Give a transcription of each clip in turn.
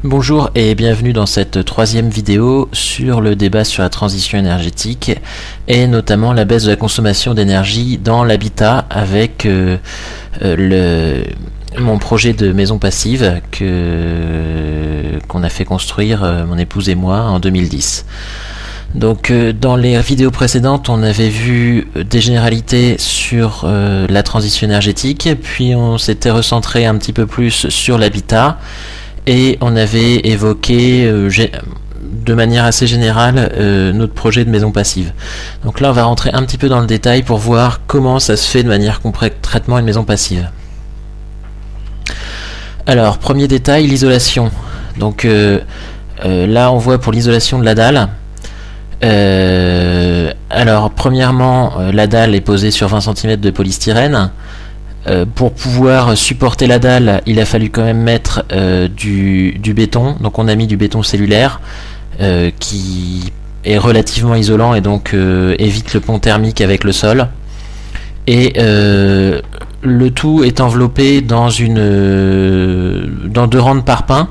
Bonjour et bienvenue dans cette troisième vidéo sur le débat sur la transition énergétique et notamment la baisse de la consommation d'énergie dans l'habitat avec mon projet de maison passive qu'on a fait construire mon épouse et moi en 2010. Donc dans les vidéos précédentes on avait vu des généralités sur la transition énergétique, puis on s'était recentré un petit peu plus sur l'habitat et on avait évoqué de manière assez générale notre projet de maison passive. Donc là on va rentrer un petit peu dans le détail pour voir comment ça se fait de manière concrètement une maison passive. Alors premier détail, l'isolation. Donc là on voit pour l'isolation de la dalle. Alors premièrement la dalle est posée sur 20 cm de polystyrène. Pour pouvoir supporter la dalle, il a fallu quand même mettre du béton. Donc on a mis du béton cellulaire qui est relativement isolant et donc évite le pont thermique avec le sol. Et le tout est enveloppé dans deux rangs de parpaing,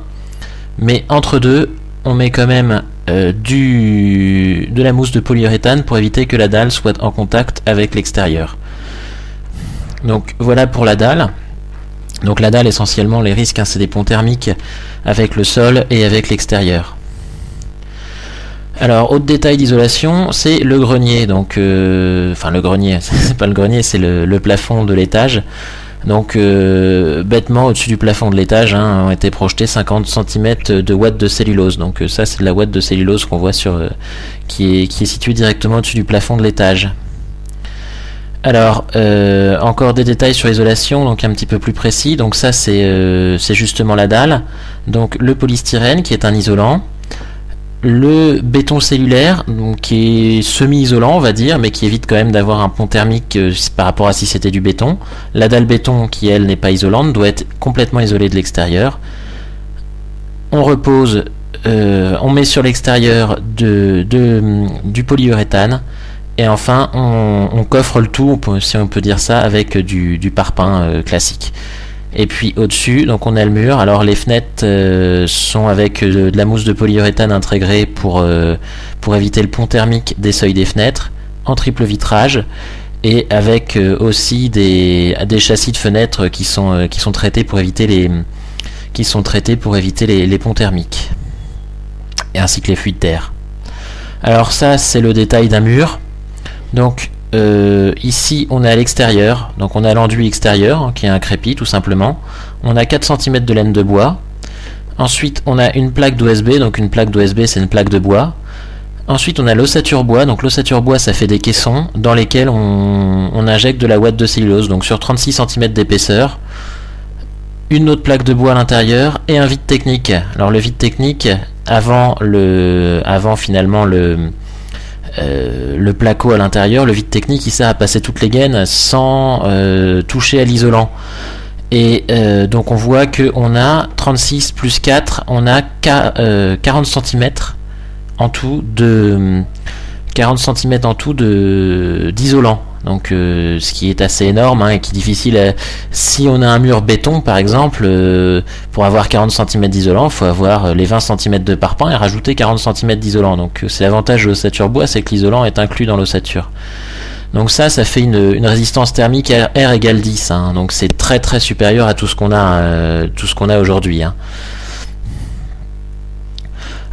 mais entre deux, on met quand même de la mousse de polyuréthane pour éviter que la dalle soit en contact avec l'extérieur. Donc voilà pour la dalle. Donc la dalle essentiellement les risques c'est des ponts thermiques avec le sol et avec l'extérieur. Alors autre détail d'isolation, c'est le grenier. Donc enfin le grenier, c'est pas le grenier, c'est le plafond de l'étage. Donc bêtement au-dessus du plafond de l'étage ont été projetés 50 cm de ouate de cellulose. Donc ça c'est de la ouate de cellulose qu'on voit sur qui est située directement au-dessus du plafond de l'étage. Alors encore des détails sur l'isolation, donc un petit peu plus précis. Donc ça c'est justement la dalle. Donc le polystyrène qui est un isolant, le béton cellulaire donc, qui est semi-isolant on va dire, mais qui évite quand même d'avoir un pont thermique par rapport à si c'était du béton. La dalle béton qui elle n'est pas isolante doit être complètement isolée de l'extérieur. On repose, on met sur l'extérieur du polyuréthane. Et enfin, on coffre le tout, si on peut dire ça, avec du parpaing classique. Et puis au-dessus, donc on a le mur. Alors les fenêtres sont avec de la mousse de polyuréthane intégrée pour éviter le pont thermique des seuils des fenêtres, en triple vitrage, et avec aussi des châssis de fenêtres qui sont traités pour éviter les ponts thermiques, et ainsi que les fuites d'air. Alors ça, c'est le détail d'un mur. Donc ici on est à l'extérieur, donc on a l'enduit extérieur qui est un crépi tout simplement. On a 4 cm de laine de bois. Ensuite on a une plaque d'OSB, donc une plaque d'OSB c'est une plaque de bois. Ensuite on a l'ossature bois, donc l'ossature bois ça fait des caissons dans lesquels on injecte de la ouate de cellulose, donc sur 36 cm d'épaisseur. Une autre plaque de bois à l'intérieur et un vide technique. Alors le vide technique, avant finalement le placo à l'intérieur, le vide technique il sert à passer toutes les gaines sans toucher à l'isolant. Et donc on voit qu'on a 36 plus 4, on a 40 cm en tout d'isolant. Donc ce qui est assez énorme et qui est difficile si on a un mur béton par exemple, pour avoir 40 cm d'isolant il faut avoir les 20 cm de parpaing et rajouter 40 cm d'isolant. Donc c'est l'avantage de l'ossature bois, c'est que l'isolant est inclus dans l'ossature. Donc ça fait une résistance thermique R égale 10, donc c'est très très supérieur à tout ce qu'on a aujourd'hui.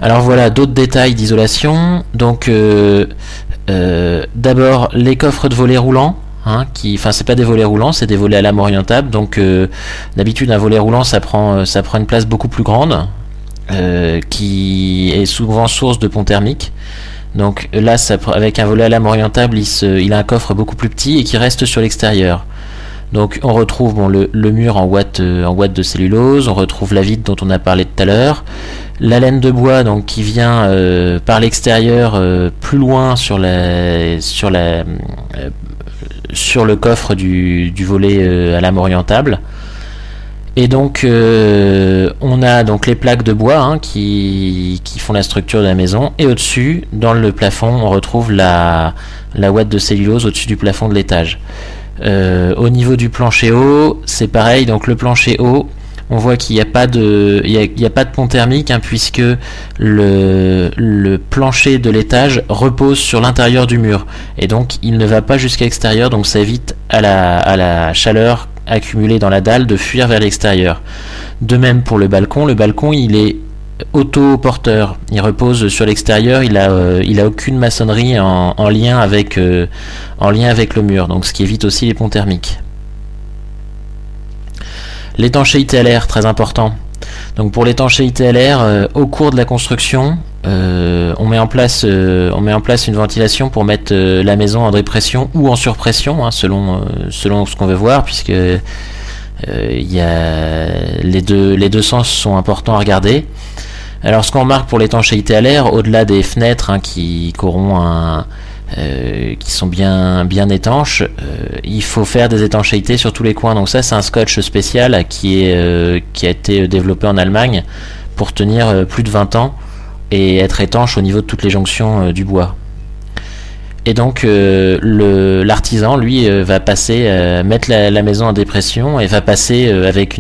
Alors voilà d'autres détails d'isolation. Donc d'abord les coffres de volets roulants, c'est pas des volets roulants, c'est des volets à lame orientable. Donc d'habitude un volet roulant ça prend une place beaucoup plus grande, qui est souvent source de pont thermique. Donc là avec un volet à lame orientable il a un coffre beaucoup plus petit et qui reste sur l'extérieur. Donc on retrouve le mur en ouate de cellulose, on retrouve la vitre dont on a parlé tout à l'heure, la laine de bois donc qui vient par l'extérieur plus loin sur le coffre du volet à lame orientable. Et donc on a donc les plaques de bois qui font la structure de la maison, et au-dessus dans le plafond on retrouve la ouate de cellulose au-dessus du plafond de l'étage. Au niveau du plancher haut, c'est pareil, donc le plancher haut, on voit qu'il n'y a pas de, il y a pas de pont thermique, hein, puisque le plancher de l'étage repose sur l'intérieur du mur, et donc il ne va pas jusqu'à l'extérieur, donc ça évite à la chaleur accumulée dans la dalle de fuir vers l'extérieur. De même pour le balcon il est auto-porteur, il repose sur l'extérieur, il a aucune maçonnerie en lien avec le mur, donc ce qui évite aussi les ponts thermiques. L'étanchéité à l'air, très important. Donc pour l'étanchéité à l'air, au cours de la construction, on met en place une ventilation pour mettre la maison en dépression ou en surpression, hein, selon ce qu'on veut voir, puisque y a les deux sens sont importants à regarder. Alors ce qu'on remarque pour l'étanchéité à l'air, au-delà des fenêtres, hein, qui sont bien étanches, il faut faire des étanchéités sur tous les coins. Donc ça, c'est un scotch spécial qui a été développé en Allemagne pour tenir plus de 20 ans et être étanche au niveau de toutes les jonctions du bois. Et donc l'artisan, lui, va mettre la maison en dépression et va passer avec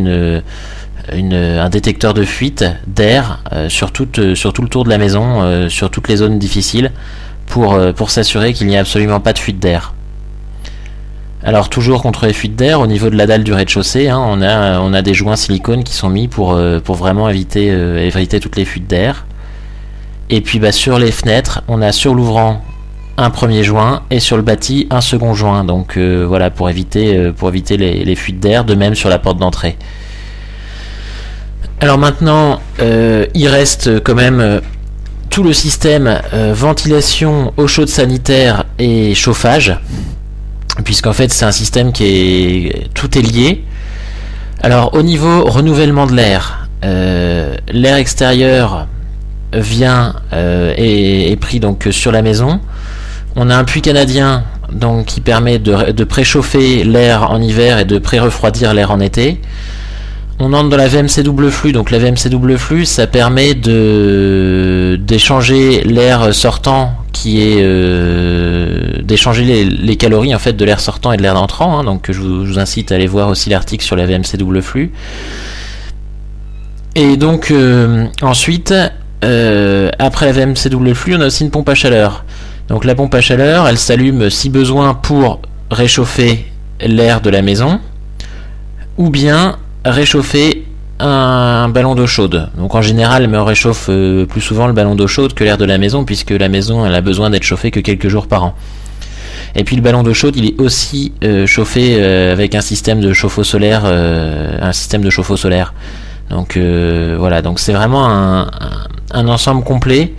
un détecteur de fuite d'air sur tout le tour de la maison, sur toutes les zones difficiles, pour s'assurer qu'il n'y a absolument pas de fuite d'air. Alors toujours contre les fuites d'air, au niveau de la dalle du rez-de-chaussée, hein, on a des joints silicone qui sont mis pour vraiment éviter toutes les fuites d'air. Et puis sur les fenêtres, on a sur l'ouvrant un premier joint et sur le bâti un second joint. Donc voilà, pour éviter les fuites d'air, de même sur la porte d'entrée. Alors maintenant, il reste quand même tout le système ventilation, eau chaude sanitaire et chauffage, puisqu'en fait c'est un système tout est lié. Alors au niveau renouvellement de l'air, l'air extérieur vient est pris donc sur la maison. On a un puits canadien donc qui permet de préchauffer l'air en hiver et de pré-refroidir l'air en été. On entre dans la VMC double flux, donc la VMC double flux, ça permet d'échanger l'air sortant, d'échanger les calories en fait de l'air sortant et de l'air entrant, hein, donc je vous incite à aller voir aussi l'article sur la VMC double flux. Et donc ensuite, après la VMC double flux, on a aussi une pompe à chaleur. Donc la pompe à chaleur, elle s'allume si besoin pour réchauffer l'air de la maison, ou bien réchauffer un ballon d'eau chaude. Donc en général, on réchauffe plus souvent le ballon d'eau chaude que l'air de la maison, puisque la maison elle a besoin d'être chauffée que quelques jours par an. Et puis le ballon d'eau chaude, il est aussi chauffé avec un système de chauffe-eau solaire, Donc voilà, donc c'est vraiment un ensemble complet.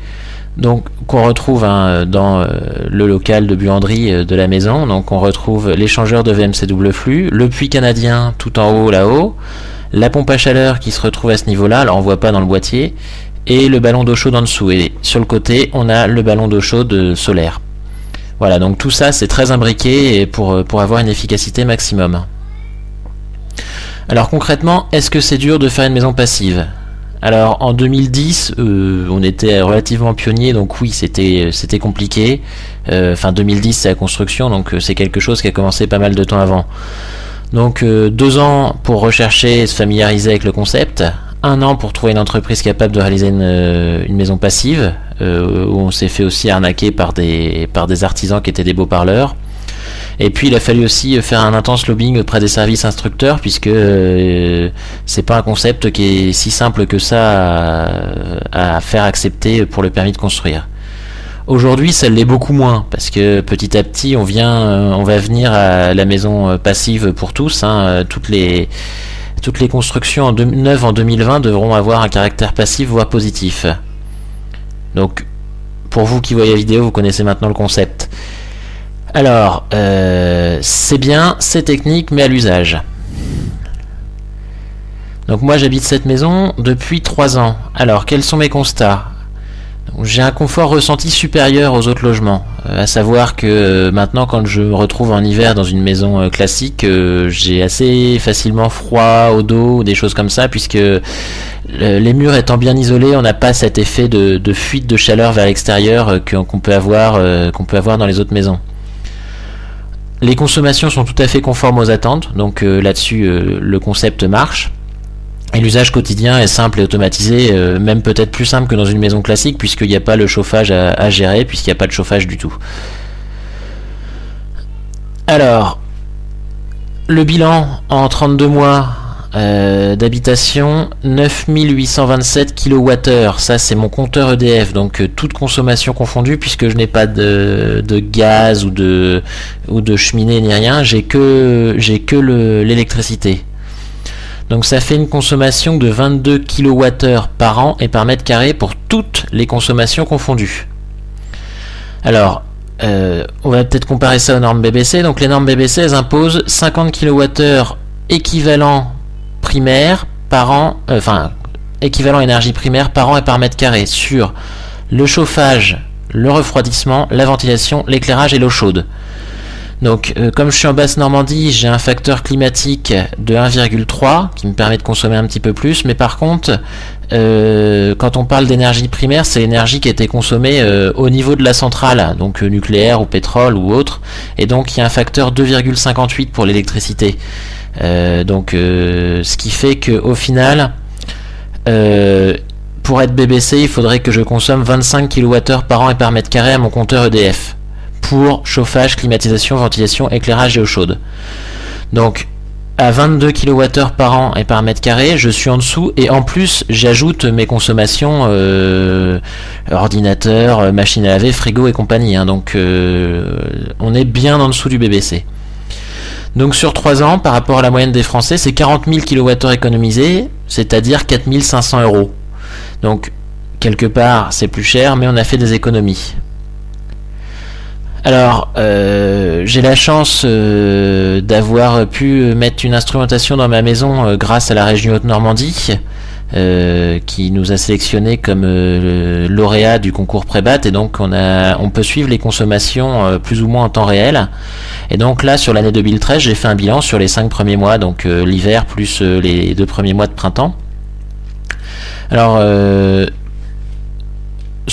Donc qu'on retrouve dans le local de buanderie de la maison. Donc on retrouve l'échangeur de VMC double flux, le puits canadien tout en haut là-haut, la pompe à chaleur qui se retrouve à ce niveau-là, alors on voit pas dans le boîtier, et le ballon d'eau chaude en dessous. Et sur le côté, on a le ballon d'eau chaude solaire. Voilà, donc tout ça c'est très imbriqué pour avoir une efficacité maximum. Alors concrètement, est-ce que c'est dur de faire une maison passive ? Alors en 2010, on était relativement pionnier, donc oui, c'était compliqué. 2010 c'est la construction, donc c'est quelque chose qui a commencé pas mal de temps avant. Donc 2 ans pour rechercher et se familiariser avec le concept, 1 an pour trouver une entreprise capable de réaliser une maison passive, où on s'est fait aussi arnaquer par des artisans qui étaient des beaux parleurs. Et puis il a fallu aussi faire un intense lobbying auprès des services instructeurs, puisque c'est pas un concept qui est si simple que ça à faire accepter pour le permis de construire. Aujourd'hui, ça l'est beaucoup moins, parce que petit à petit, on va venir à la maison passive pour tous. Hein, toutes les constructions neuves en 2020 devront avoir un caractère passif, voire positif. Donc, pour vous qui voyez la vidéo, vous connaissez maintenant le concept. Alors, c'est bien, c'est technique, mais à l'usage. Donc moi j'habite cette maison depuis 3 ans. Alors, quels sont mes constats ? Donc, j'ai un confort ressenti supérieur aux autres logements. À savoir que maintenant, quand je me retrouve en hiver dans une maison classique, j'ai assez facilement froid au dos ou des choses comme ça, puisque les murs étant bien isolés, on n'a pas cet effet de fuite de chaleur vers l'extérieur qu'on peut avoir dans les autres maisons. Les consommations sont tout à fait conformes aux attentes, donc là-dessus le concept marche. Et l'usage quotidien est simple et automatisé, même peut-être plus simple que dans une maison classique, puisqu'il n'y a pas le chauffage à gérer, puisqu'il n'y a pas de chauffage du tout. Alors, le bilan en 32 mois d'habitation, 9827 kWh, ça c'est mon compteur EDF, donc toute consommation confondue, puisque je n'ai pas de gaz ou de cheminée ni rien, j'ai que l'électricité. Donc ça fait une consommation de 22 kWh par an et par mètre carré pour toutes les consommations confondues. Alors, on va peut-être comparer ça aux normes BBC. Donc les normes BBC, elles imposent 50 kWh équivalent primaire par an, équivalent énergie primaire par an et par mètre carré sur le chauffage, le refroidissement, la ventilation, l'éclairage et l'eau chaude. Donc, comme je suis en Basse-Normandie, j'ai un facteur climatique de 1,3 qui me permet de consommer un petit peu plus, mais par contre, quand on parle d'énergie primaire, c'est l'énergie qui a été consommée au niveau de la centrale, donc nucléaire ou pétrole ou autre, et donc il y a un facteur 2,58 pour l'électricité. Ce qui fait qu'au final, pour être BBC, il faudrait que je consomme 25 kWh par an et par mètre carré à mon compteur EDF. Pour chauffage, climatisation, ventilation, éclairage et eau chaude. Donc à 22 kWh par an et par mètre carré, je suis en dessous, et en plus j'ajoute mes consommations ordinateur, machine à laver, frigo et compagnie, hein, donc on est bien en dessous du BBC. Donc sur 3 ans, par rapport à la moyenne des Français, c'est 40 000 kWh économisés, c'est-à-dire 4 500 €. Donc quelque part c'est plus cher, mais on a fait des économies. Alors, j'ai la chance d'avoir pu mettre une instrumentation dans ma maison grâce à la région Haute-Normandie, qui nous a sélectionné comme lauréat du concours Prébat, et donc on peut suivre les consommations plus ou moins en temps réel. Et donc là, sur l'année 2013, j'ai fait un bilan sur les 5 premiers mois, donc l'hiver plus les 2 premiers mois de printemps. Alors, ce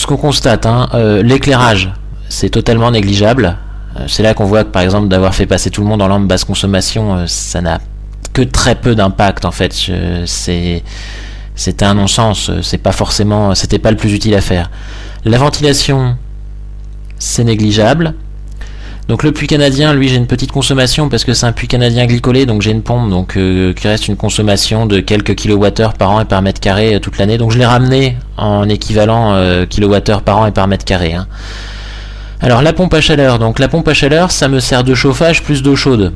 qu'on constate, l'éclairage, c'est totalement négligeable. C'est là qu'on voit que par exemple d'avoir fait passer tout le monde en lampe basse consommation, ça n'a que très peu d'impact en fait. C'était un non-sens, c'était pas le plus utile à faire. La ventilation, c'est négligeable. Donc le puits canadien, lui, j'ai une petite consommation parce que c'est un puits canadien glycolé, donc j'ai une pompe qui reste une consommation de quelques kilowattheures par an et par mètre carré toute l'année. Donc je l'ai ramené en équivalent kilowattheures par an et par mètre carré. Alors la pompe à chaleur, ça me sert de chauffage plus d'eau chaude.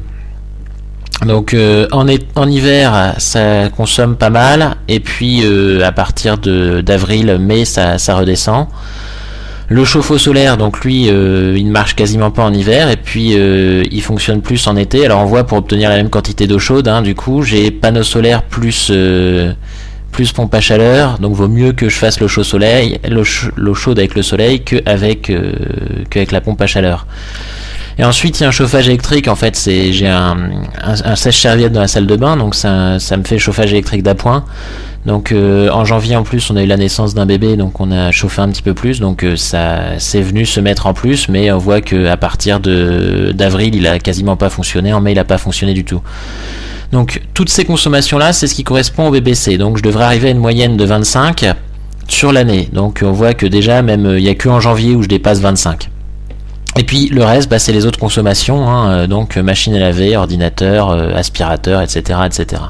Donc en hiver ça consomme pas mal, et puis à partir d'avril, mai ça redescend. Le chauffe-eau solaire, donc lui il ne marche quasiment pas en hiver, et puis il fonctionne plus en été. Alors on voit, pour obtenir la même quantité d'eau chaude, du coup j'ai panneau solaire plus pompe à chaleur, donc vaut mieux que je fasse l'eau chaude avec le soleil qu'avec la pompe à chaleur. Et ensuite il y a un chauffage électrique, en fait j'ai un sèche-serviette dans la salle de bain, donc ça me fait chauffage électrique d'appoint. Donc en janvier en plus on a eu la naissance d'un bébé, donc on a chauffé un petit peu plus, donc ça c'est venu se mettre en plus, mais on voit qu'à partir d'avril il a quasiment pas fonctionné, en mai il a pas fonctionné du tout. Donc toutes ces consommations là, c'est ce qui correspond au BBC, donc je devrais arriver à une moyenne de 25 sur l'année. Donc on voit que déjà même il n'y a que en janvier où je dépasse 25. Et puis le reste, c'est les autres consommations, donc machine à laver, ordinateur, aspirateur, etc., etc.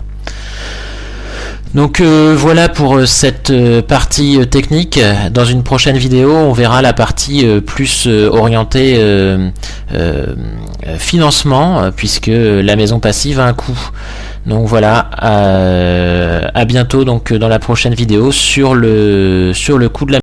Donc voilà pour cette partie technique. Dans une prochaine vidéo, on verra la partie plus orientée financement, puisque la maison passive a un coût. Donc voilà, à bientôt donc dans la prochaine vidéo sur le coût de la